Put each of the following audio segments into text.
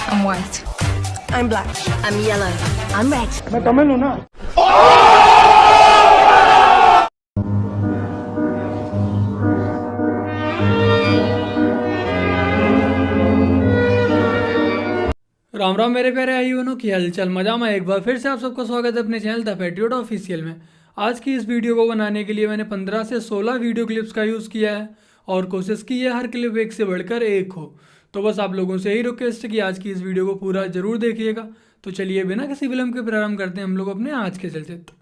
I'm white. I'm black. I'm yellow. I'm red. मैं तमिल हूँ ना। राम राम मेरे प्यारे आईओनों की हलचल मजा में एक बार फिर से आप सबका स्वागत है अपने चैनल द पैट्रियट ऑफिशियल में। आज की इस वीडियो को बनाने के लिए मैंने 15 से 16 वीडियो क्लिप्स का यूज़ किया है और कोशिश की है हर क्लिप एक से बढ़कर एक हो। तो बस आप लोगों से यही रिक्वेस्ट है कि आज की इस वीडियो को पूरा ज़रूर देखिएगा। तो चलिए बिना किसी विलम्ब के प्रारंभ करते हैं हम लोग अपने आज के चलचित्र।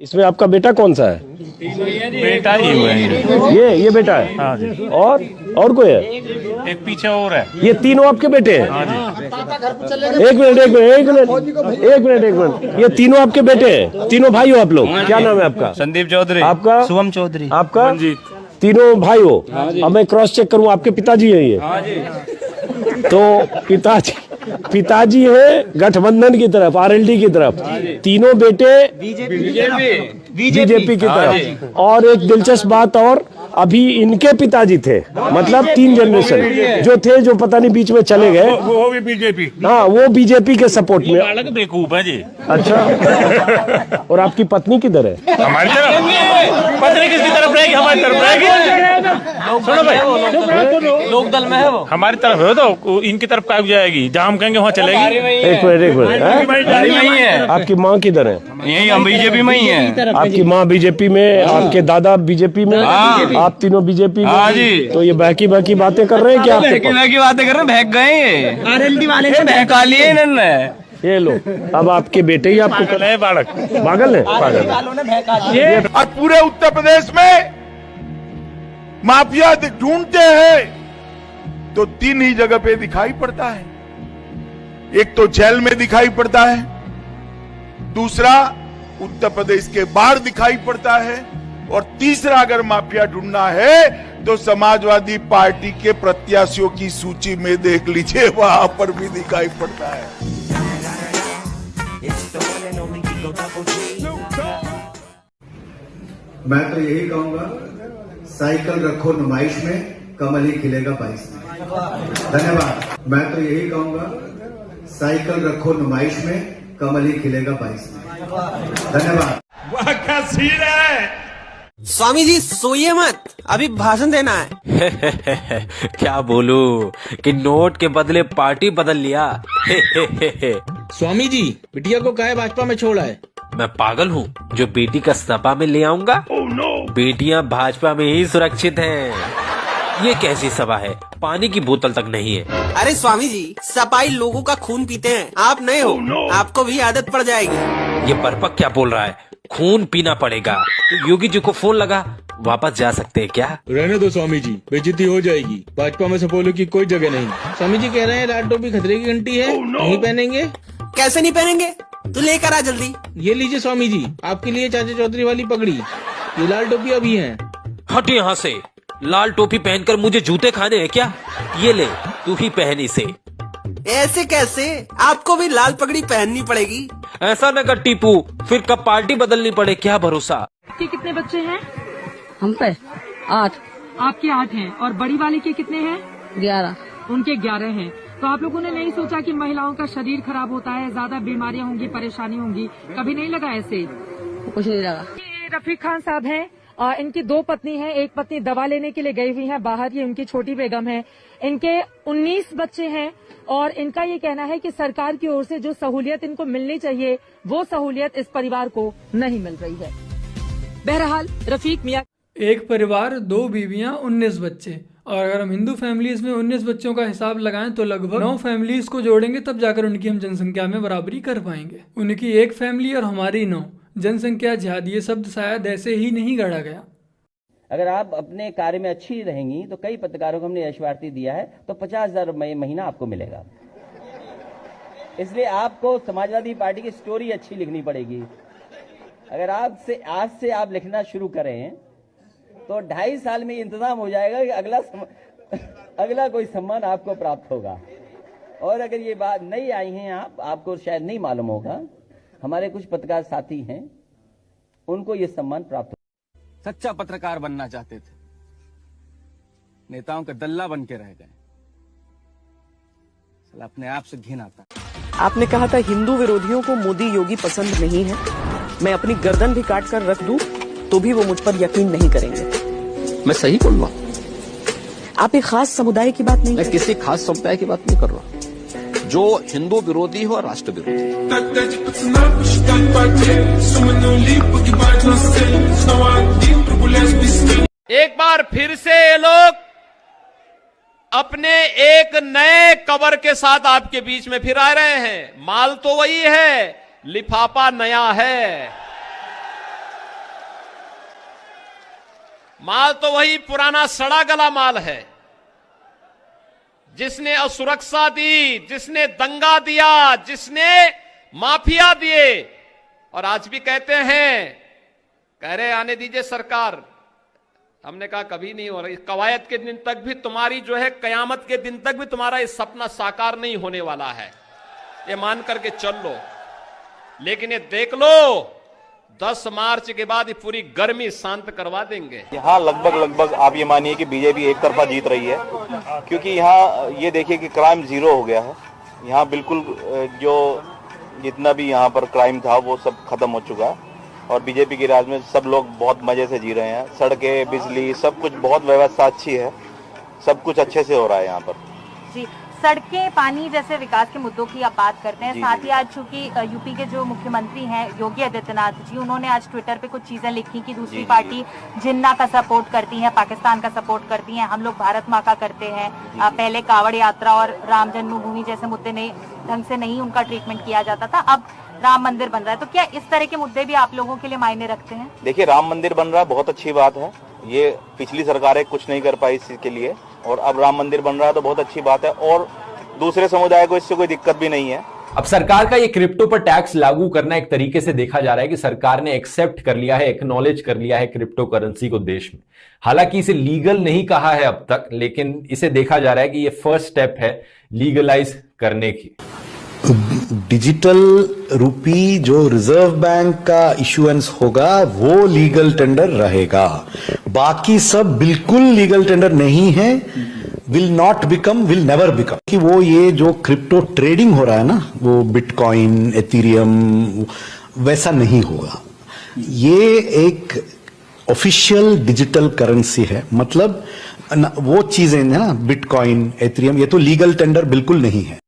इसमें आपका बेटा कौन सा है? बेटा ही हुआ है। ये बेटा है। हाँ जी। और कोई है? एक पीछे और है। ये तीनों आपके बेटे हैं? हाँ जी। एक मिनट। ये तीनों आपके बेटे हैं? तीनों भाई हो आप लोग? क्या नाम है आपका? संदीप चौधरी। आपका? शुभम चौधरी। आपका? तीनों भाई हो? अब मैं क्रॉस चेक करूँ, आपके पिताजी है ये? हाँ जी। तो पिताजी है गठबंधन की तरफ, आरएलडी की तरफ, तीनों बेटे बीजेपी की तरफ। और एक दिलचस्प बात और, अभी इनके पिताजी थे, मतलब 3 जनरेशन जो थे, जो पता नहीं बीच में चले गए, वो भी बीजेपी। हाँ, वो बीजेपी के सपोर्ट में। अलग बेवकूफ है जी। अच्छा। और आपकी पत्नी किधर है? हमारी तरफ। पत्नी किसकी तरफ रहेगी? हमारी तरफ रहेगी। सुनो भाई, लोकदल में है वो। हमारी तरफ है तो इनकी तरफ कब जाएगी? जहाँ हम कहेंगे वहाँ चलेगी। एक मिनट। आपकी माँ किधर है? यही हम बीजेपी में ही है। आपकी माँ बीजेपी में, आपके दादा बीजेपी में, आप तीनों बीजेपी में। हाँ जी। तो ये बहकी बातें कर रहे हैं क्या? की बातें कर रहे हैं, बहक गए। आरएलडी वाले बहका लिए इन्होंने। ये लो, अब आपके बेटे ही आपको पागल है, बालक पागल है, पागल। ये और पूरे उत्तर प्रदेश में माफिया ढूंढते हैं तो 3 ही जगह पे दिखाई पड़ता है। एक तो जेल में दिखाई पड़ता है, दूसरा उत्तर प्रदेश के बाहर दिखाई पड़ता है, और तीसरा अगर माफिया ढूंढना है तो समाजवादी पार्टी के प्रत्याशियों की सूची में देख लीजिए, वहां पर भी दिखाई पड़ता है। मैं तो यही कहूंगा, साइकिल रखो नुमाइश में, कमल ही खिलेगा 22 में। धन्यवाद। मैं तो यही कहूंगा, साइकिल रखो नुमाइश में, कमल ही खिलेगा 22 में। धन्यवाद। वह क्या सीन है? स्वामी जी सोइए मत, अभी भाषण देना है। क्या बोलूं कि नोट के बदले पार्टी बदल लिया। स्वामी जी, बिटिया को काहे भाजपा में छोड़ा है? मैं पागल हूँ जो बेटी का सपा में ले आऊंगा? बेटियां भाजपा में ही सुरक्षित हैं। ये कैसी सभा है, पानी की बोतल तक नहीं है। अरे स्वामी जी, सपाई लोगों का खून पीते हैं, आप नहीं हो। आपको भी आदत पड़ जाएगी। ये बरपक क्या बोल रहा है? खून पीना पड़ेगा तो योगी जी को फोन लगा, वापस जा सकते हैं क्या? रहने दो स्वामी जी, बेइज्जती हो जाएगी। भाजपा में सपोलो की कोई जगह नहीं। स्वामी जी कह रहे हैं लाल टोपी खतरे की घंटी है, नहीं पहनेंगे। कैसे नहीं पहनेंगे? तू लेकर आ जल्दी। ये लीजिए स्वामी जी, आपके लिए चाचा चौधरी वाली पगड़ी। ये लाल टोपी अभी है। हट यहाँ से, लाल टोपी पहनकर मुझे जूते खाने हैं क्या? ये ले, तू ही पहन इसे। ऐसे कैसे? आपको भी लाल पगड़ी पहननी पड़ेगी। ऐसा न कर टीपू, फिर कब पार्टी बदलनी पड़े, क्या भरोसा। आपके कितने बच्चे हैं? हम पे 8। आपके 8 हैं और बड़ी वाली के कितने हैं? 11। उनके 11 हैं। तो आप लोगों ने नहीं सोचा कि महिलाओं का शरीर खराब होता है, ज्यादा बीमारियां होंगी, परेशानी होंगी? कभी नहीं लगा ऐसे? कुछ नहीं लगा। ये रफीक खान साहब हैं, इनकी 2 पत्नी हैं। एक पत्नी दवा लेने के लिए गई हुई है बाहर, ये उनकी छोटी बेगम है। इनके 19 बच्चे हैं और इनका ये कहना है कि सरकार की ओर से जो सहूलियत इनको मिलनी चाहिए वो सहूलियत इस परिवार को नहीं मिल रही है। बहरहाल रफीक मियां, एक परिवार, 2 बीवियां, 19 बच्चे। और अगर हम हिंदू फैमिलीज में 19 बच्चों का हिसाब लगाएं तो लगभग 9 फैमिलीज को जोड़ेंगे, तब जाकर उनकी हम जनसंख्या में बराबरी कर पाएंगे। उनकी 1 फैमिली और हमारी 9, जनसंख्या जिहाद, ये शब्द शायद ऐसे ही नहीं गढ़ा गया। अगर आप अपने कार्य में अच्छी रहेंगी तो कई पत्रकारों को हमने यशवार्ती दिया है, तो 50,000 महीना आपको मिलेगा। इसलिए आपको समाजवादी पार्टी की स्टोरी अच्छी लिखनी पड़ेगी। अगर आज से आप लिखना शुरू करें तो 2.5 साल में इंतजाम हो जाएगा कि अगला कोई सम्मान आपको प्राप्त होगा। और अगर ये बात नहीं आई है, आपको शायद नहीं मालूम होगा हमारे कुछ पत्रकार साथी हैं, उनको ये सम्मान प्राप्त हुआ। सच्चा पत्रकार बनना चाहते थे, नेताओं का दल्ला बन के रह गए। अपने आप से घिन आता। आपने कहा था हिंदू विरोधियों को मोदी योगी पसंद नहीं है, मैं अपनी गर्दन भी काट कर रख दूं तो भी वो मुझ पर यकीन नहीं करेंगे। मैं सही बोल रहा हूं। आप एक खास समुदाय की बात नहीं, मैं किसी खास समुदाय की बात नहीं कर रहा, जो हिंदू विरोधी हो और राष्ट्र विरोधी। एक बार फिर से ये लोग अपने एक नए कवर के साथ आपके बीच में फिर आ रहे हैं। माल तो वही है, लिफाफा नया है। माल तो वही पुराना सड़ा गला माल है, जिसने असुरक्षा दी, जिसने दंगा दिया, जिसने माफिया दिए। और आज भी कहते हैं, कह रहे आने दीजिए सरकार। हमने कहा कभी नहीं हो रहा, कवायद के दिन तक भी तुम्हारी जो है, कयामत के दिन तक भी तुम्हारा ये सपना साकार नहीं होने वाला है, ये मान करके चल लो। लेकिन ये देख लो, 10 मार्च के बाद ये पूरी गर्मी शांत करवा देंगे। यहाँ लगभग आप ये मानिए कि बीजेपी एक तरफा जीत रही है, क्योंकि यहाँ ये देखिए कि क्राइम जीरो हो गया है। यहाँ बिल्कुल जो जितना भी यहाँ पर क्राइम था वो सब खत्म हो चुका है, और बीजेपी के राज में सब लोग बहुत मजे से जी रहे हैं। सड़कें, बिजली, सब कुछ, बहुत व्यवस्था अच्छी है, सब कुछ अच्छे से हो रहा है यहाँ पर। जी, सड़कें, पानी जैसे विकास के मुद्दों की आप बात करते हैं। साथ ही आज चूंकि यूपी के जो मुख्यमंत्री हैं योगी आदित्यनाथ जी, उन्होंने आज ट्विटर पे कुछ चीजें लिखी कि दूसरी पार्टी जिन्ना का सपोर्ट करती है, पाकिस्तान का सपोर्ट करती है, हम लोग भारत माँ का करते हैं। पहले कावड़ यात्रा और राम जन्मभूमि जैसे मुद्दे नहीं ढंग से नहीं उनका ट्रीटमेंट किया जाता था, अब राम मंदिर बन रहा है। तो क्या इस तरह के मुद्दे भी आप लोगों के लिए मायने रखते हैं? देखिए, राम मंदिर बन रहा है, बहुत अच्छी बात है। ये पिछली सरकारें कुछ नहीं कर पाई इसके लिए, और अब राम मंदिर बन रहा है तो बहुत अच्छी बात है, और दूसरे समुदाय को इससे कोई दिक्कत भी नहीं है। अब सरकार का ये क्रिप्टो पर टैक्स लागू करना एक तरीके से देखा जा रहा है कि सरकार ने एक्सेप्ट कर लिया है, एक्नॉलेज कर लिया है क्रिप्टो करेंसी को देश में। हालांकि इसे लीगल नहीं कहा है अब तक, लेकिन इसे देखा जा रहा है कि ये फर्स्ट स्टेप है लीगलाइज करने की। डिजिटल रूपी जो रिजर्व बैंक का इशुएंस होगा वो लीगल टेंडर रहेगा, बाकी सब बिल्कुल लीगल टेंडर नहीं है, will not become, will never become. कि वो ये जो क्रिप्टो ट्रेडिंग हो रहा है ना, वो बिटकॉइन, एथेरियम, वैसा नहीं होगा। ये एक ऑफिशियल डिजिटल करेंसी है, मतलब वो चीजें है ना, बिटकॉइन, एथेरियम, ये तो लीगल टेंडर बिल्कुल नहीं है।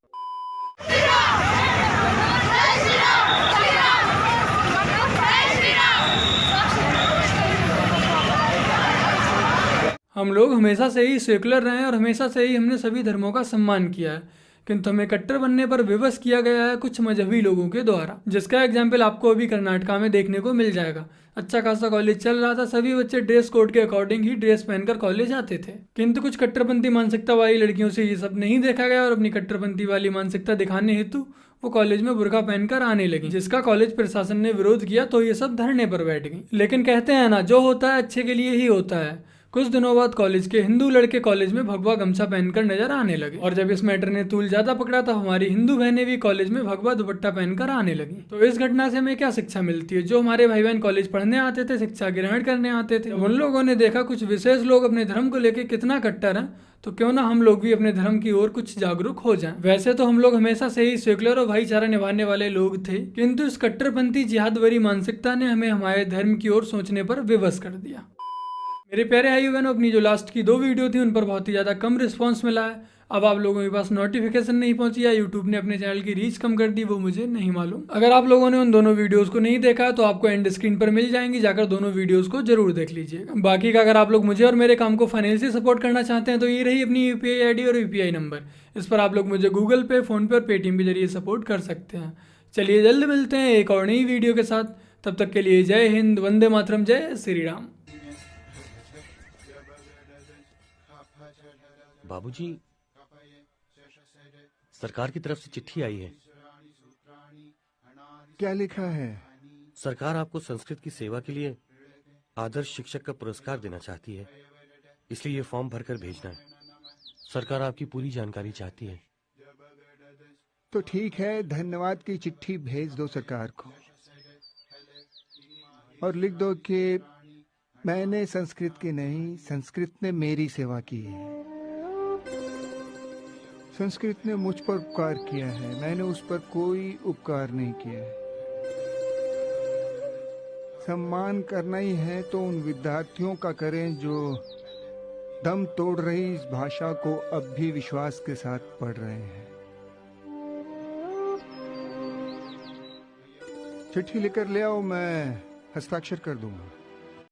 हम लोग हमेशा से ही सेकुलर रहे हैं और हमेशा से ही हमने सभी धर्मों का सम्मान किया है, किंतु हमें कट्टर बनने पर विवश किया गया है कुछ मजहबी लोगों के द्वारा, जिसका एग्जाम्पल आपको अभी कर्नाटका में देखने को मिल जाएगा। अच्छा खासा कॉलेज चल रहा था, सभी बच्चे ड्रेस कोड के अकॉर्डिंग ही ड्रेस पहनकर कॉलेज आते थे, किंतु कुछ कट्टरपंथी मानसिकता वाली लड़कियों से ये सब नहीं देखा गया, और अपनी कट्टरपंथी वाली मानसिकता दिखाने हेतु वो कॉलेज में बुर्का पहनकर आने लगी, जिसका कॉलेज प्रशासन ने विरोध किया तो ये सब धरने पर बैठ गई। लेकिन कहते हैं ना, जो होता है अच्छे के लिए ही होता है। कुछ दिनों बाद कॉलेज के हिंदू लड़के कॉलेज में भगवा गमछा पहनकर नजर आने लगे, और जब इस मैटर ने तूल ज्यादा पकड़ा तो हमारी हिंदू बहनें भी कॉलेज में भगवा दुपट्टा पहनकर आने लगी। तो इस घटना से हमें क्या शिक्षा मिलती है? जो हमारे भाई बहन कॉलेज पढ़ने आते थे, शिक्षा ग्रहण करने आते थे, उन लोगों ने देखा कुछ विशेष लोग अपने धर्म को लेकर कितना कट्टर है, तो क्यों ना हम लोग भी अपने धर्म की ओर कुछ जागरूक हो जाएं। वैसे तो हम लोग हमेशा से ही सेकुलर और भाईचारा निभाने वाले लोग थे, किंतु इस कट्टरपंथी जिहादवरी मानसिकता ने हमें हमारे धर्म की ओर सोचने पर विवश कर दिया। मेरे प्यारे भाई बहनों, अपनी जो लास्ट की 2 वीडियो थी उन पर बहुत ही ज़्यादा कम रिस्पांस मिला है। अब आप लोगों के पास नोटिफिकेशन नहीं पहुंची या यूट्यूब ने अपने चैनल की रीच कम कर दी, वो मुझे नहीं मालूम। अगर आप लोगों ने उन दोनों वीडियोस को नहीं देखा तो आपको एंड स्क्रीन पर मिल जाएंगी, जाकर दोनों वीडियोस को जरूर देख लीजिएगा। बाकी का अगर आप लोग मुझे और मेरे काम को फाइनेंशियली सपोर्ट करना चाहते हैं तो ये रही अपनी UPI ID और UPI नंबर। इस पर आप लोग मुझे गूगल पे, फोन पे और पेटीएम के जरिए सपोर्ट कर सकते हैं। चलिए जल्द मिलते हैं एक और नई वीडियो के साथ, तब तक के लिए जय हिंद, वंदे मातरम, जय श्री राम। बाबूजी, सरकार की तरफ से चिट्ठी आई है। क्या लिखा है? सरकार आपको संस्कृत की सेवा के लिए आदर्श शिक्षक का पुरस्कार देना चाहती है, इसलिए ये फॉर्म भरकर भेजना है। सरकार आपकी पूरी जानकारी चाहती है। तो ठीक है, धन्यवाद की चिट्ठी भेज दो सरकार को। और लिख दो कि मैंने संस्कृत की नहीं, संस्कृत ने मेरी सेवा की है। संस्कृत ने मुझ पर उपकार किया है, मैंने उस पर कोई उपकार नहीं किया है। सम्मान करना ही है तो उन विद्यार्थियों का करें जो दम तोड़ रही इस भाषा को अब भी विश्वास के साथ पढ़ रहे हैं। चिट्ठी लेकर ले आओ, मैं हस्ताक्षर कर दूंगा।